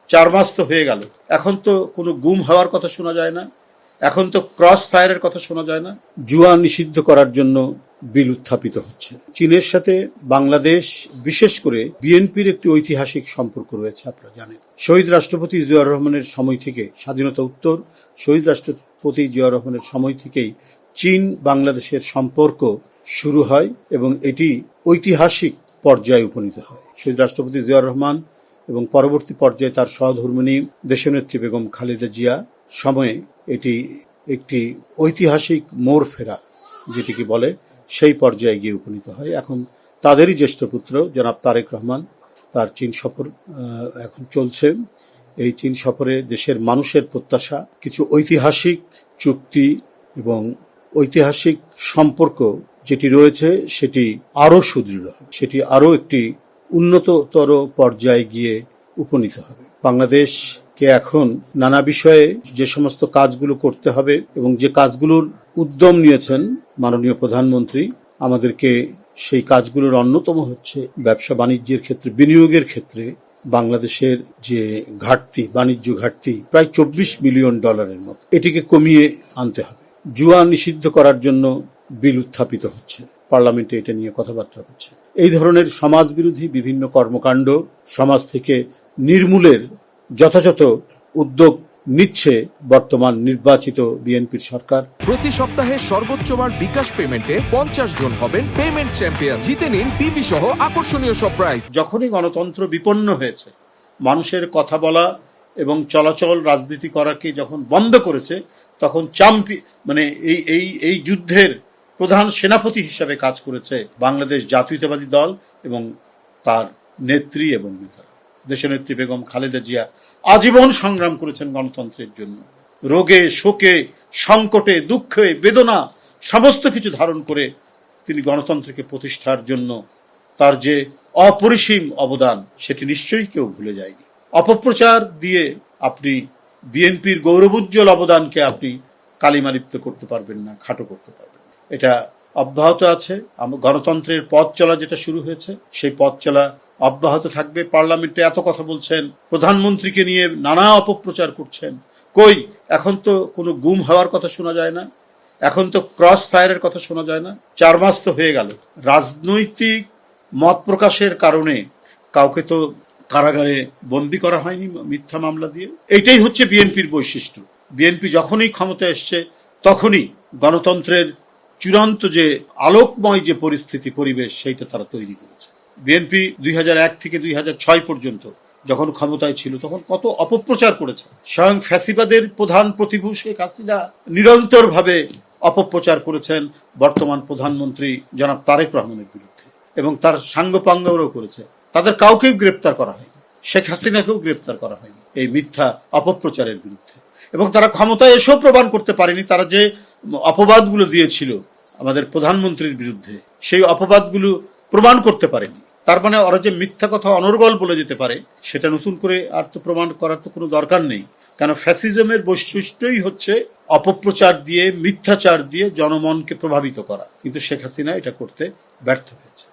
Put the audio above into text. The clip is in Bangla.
4 মাস তো হয়ে গেল, এখন তো কোনো গুম হওয়ার কথা শোনা যায় না, এখন তো ক্রস ফায়ারের কথা শোনা যায় না। জুয়া নিষিদ্ধ করার জন্য বিল উত্থাপিত হচ্ছে। চীনের সাথে বাংলাদেশ, বিশেষ করে বিএনপির একটি ঐতিহাসিক সম্পর্ক রয়েছে, আপনারা জানেন। শহীদ রাষ্ট্রপতি জিয়াউর রহমানের সময় থেকে, স্বাধীনতা উত্তর শহীদ রাষ্ট্রপতি জিয়াউর রহমানের সময় থেকেই চীন বাংলাদেশের সম্পর্ক শুরু হয় এবং এটি ঐতিহাসিক পর্যায়ে উপনীত হয়। শহীদ রাষ্ট্রপতি জিয়াউর রহমান এবং পরবর্তী পর্যায়ে তার সহধর্মিণী দেশনেত্রী বেগম খালেদা জিয়া সময়ে এটি একটি ঐতিহাসিক মোড় ফেরা, যেটিকে বলে, সেই পর্যায়ে গিয়ে উপনীত হয়। এখন তাদেরই জ্যেষ্ঠ পুত্র জনাব তারেক রহমান, তার চীন সফর এখন চলছে। এই চীন সফরে দেশের মানুষের প্রত্যাশা কিছু ঐতিহাসিক চুক্তি এবং ঐতিহাসিক সম্পর্ক যেটি রয়েছে সেটি আরও সুদৃঢ় হবে, সেটি আরও একটি উন্নততর পর্যায়ে গিয়ে উপনীত হবে। বাংলাদেশকে এখন নানা বিষয়ে যে সমস্ত কাজগুলো করতে হবে এবং যে কাজগুলোর উদ্যম নিয়েছেন মাননীয় প্রধানমন্ত্রী, আমাদেরকে সেই কাজগুলোর অন্যতম হচ্ছে ব্যবসা বাণিজ্যের ক্ষেত্রে, বিনিয়োগের ক্ষেত্রে বাংলাদেশের যে ঘাটতি, বাণিজ্য ঘাটতি প্রায় $24 বিলিয়ন মতো, এটিকে কমিয়ে আনতে হবে। জুয়া নিষিদ্ধ করার জন্য বিল উত্থাপিত হচ্ছে, পার্লামেন্টে এটা নিয়ে কথাবার্তা হচ্ছে। এই ধরনের সমাজ বিরোধী বিভিন্ন কর্মকাণ্ড সমাজ থেকে নির্মূলের যথাযথ উদ্যোগ নিচ্ছে বর্তমান নির্বাচিত বিএনপির সরকার। প্রতি সপ্তাহে সর্বোচ্চ বার বিকাশ পেমেন্টে 50 জন হবেন পেমেন্ট চ্যাম্পিয়ন। জিতে নিন টিভি সহ আকর্ষণীয় সব প্রাইজ। যখনই গণতন্ত্র বিপন্ন হয়েছে, মানুষের কথা বলা এবং চলাচল রাজনীতি করাকে যখন বন্ধ করেছে, তখন এই যুদ্ধের প্রধান সেনাপতি হিসাবে কাজ করেছে বাংলাদেশ জাতীয়তাবাদী দল এবং তার নেত্রী এবং নেতারা। দেশনেত্রী বেগম খালেদা জিয়া আজীবন সংগ্রাম করেছেন গণতন্ত্রের জন্য। রোগে, শোকে, সংকটে, দুঃখে, বেদনা সমস্ত কিছু ধারণ করে তিনি গণতন্ত্রকে প্রতিষ্ঠার জন্য তার যে অপরিসীম অবদান, সেটি নিশ্চয়ই কেউ ভুলে যায়নি। অপপ্রচার দিয়ে আপনি বিএনপির গৌরবোজ্জ্বল অবদানকে আপনি কালিমালিপ্ত করতে পারবেন না, খাটো করতে পারবেন না। এটা অব্যাহত আছে। গণতন্ত্রের পথ চলা যেটা শুরু হয়েছে, সেই পথ চলা অব্যাহত থাকবে। পার্লামেন্টে এত কথা বলছেন, প্রধানমন্ত্রীকে নিয়ে নানা অপপ্রচার করছেন, কই এখন তো কোনো গুম হওয়ার কথা শোনা যায় না, এখন তো ক্রস ফায়ারের কথা শোনা যায় না। 4 মাস তো হয়ে গেল। রাজনৈতিক মত প্রকাশের কারণে কাউকে তো কারাগারে বন্দী করা হয়নি মিথ্যা মামলা দিয়ে। এইটাই হচ্ছে বিএনপির বৈশিষ্ট্য। বিএনপি যখনই ক্ষমতায় এসছে তখনই গণতন্ত্রের চূড়ান্ত যে আলোকময় যে পরিস্থিতি, পরিবেশ, সেইটা তারা তৈরি করেছে। বিএনপি 2001 থেকে 2006 পর্যন্ত যখন ক্ষমতায় ছিল তখন কত অপপ্রচার করেছে। স্বয়ং ফ্যাসিবাদের প্রধান প্রতিভূ শেখ হাসিনা নিরন্তরভাবে অপপ্রচার করেছেন বর্তমান প্রধানমন্ত্রী জনাব তারেক রহমানের বিরুদ্ধে, এবং তার সাঙ্গপাঙ্গও করেছে। তাদের কাউকেই গ্রেপ্তার করা হয়নি, শেখ হাসিনাকেও গ্রেপ্তার করা হয়নি এই মিথ্যা অপপ্রচারের বিরুদ্ধে। এবং তারা ক্ষমতায় এসেও প্রমাণ করতে পারেনি, তারা যে অপবাদগুলো দিয়েছিল আমাদের প্রধানমন্ত্রীর বিরুদ্ধে, সেই অপবাদগুলো প্রমাণ করতে পারেনি। তার মানে ওরা যে মিথ্যা কথা অনর্গল বলে যেতে পারে, সেটা নতুন করে আর তো প্রমাণ করার তো কোনো দরকার নেই। কেন ফ্যাসিজমের বৈশিষ্ট্যই হচ্ছে অপপ্রচার দিয়ে, মিথ্যাচার দিয়ে জনমনকে প্রভাবিত করা। কিন্তু শেখ হাসিনা এটা করতে ব্যর্থ হয়েছে।